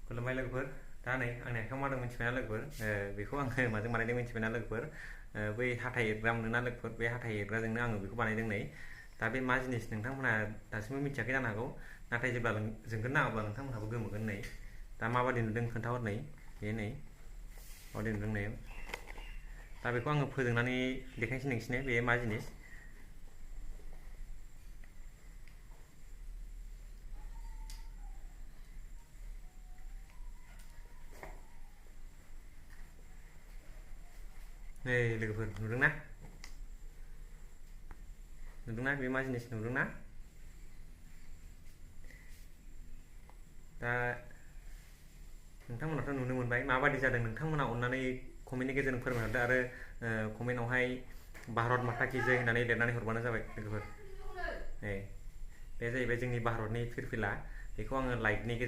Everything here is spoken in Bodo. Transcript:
खुलुमबाय लोगोफोर दा नै आंनि आखायाव मा दं मिथिबायना लोगोफोर बेखौ आङो माजों बानायदों मिथिबायना लोगोफोर बै हाथाय एरग्रा मोनोना लोगोफोर बे हाथाय एरग्राजोंनो आङो बेखौ बानायदों नै दा बे मा जिनिस नोंथांमोनहा दासिमबो मिथियाखै जानो हागौ नाथाय जेब्ला जोंगोन ना अब्ला नोंथांमोनहाबो गोमोगोन नै दा माबादि नुदों खोन्थाहर नै बे नै माबादि नुदों नै दा बेखौ आङो फोजोंनानै देखायनोसै नोंसिनो बे मा जिनिस नै लोगोफोर नुदोंना बे मा जिनिस नुदोंना दा नोंथांमोनाथ' नुनो मोनबाय माबादि जादों नोंथांमोना अननानै कमेन्टनि गेजेरजों फोरमायहरदो आरो कमेन्टआवहाय भारत माता की जय होननानै लिरनानै हरबानो जाबाय लोगोफोर बे जाहैबाय जोंनि भारतनि फिरफिला बेखौ आङो लाइटनि